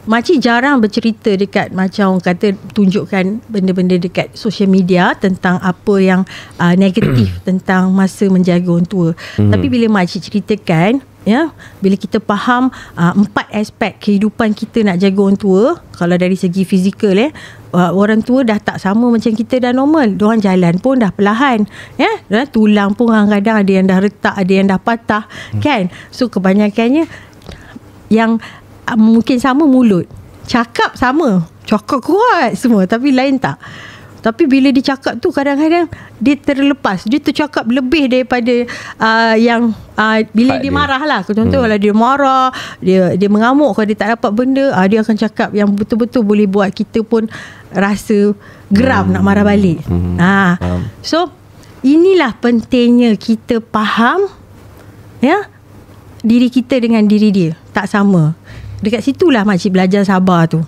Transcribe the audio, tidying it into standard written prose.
makcik jarang bercerita dekat macam orang kata tunjukkan benda-benda dekat social media tentang apa yang negatif tentang masa menjaga orang tua. Tapi bila makcik ceritakan, bila kita faham 4 aspek kehidupan kita nak jaga orang tua, kalau dari segi fizikal orang tua dah tak sama macam kita dah normal. Diorang jalan pun dah perlahan, tulang pun kadang-kadang ada yang dah retak, ada yang dah patah, kan. So kebanyakannya yang mungkin sama mulut, cakap sama, cakap kuat semua, tapi lain tak. Tapi bila dia cakap tu kadang-kadang dia terlepas, dia tercakap lebih daripada yang bila dia marah lah. Contoh kalau dia marah, dia mengamuk, kalau dia tak dapat benda, dia akan cakap yang betul-betul boleh buat kita pun rasa geram nak marah balik. So inilah pentingnya kita faham diri kita dengan diri dia tak sama. Dekat situlah makcik belajar sabar tu.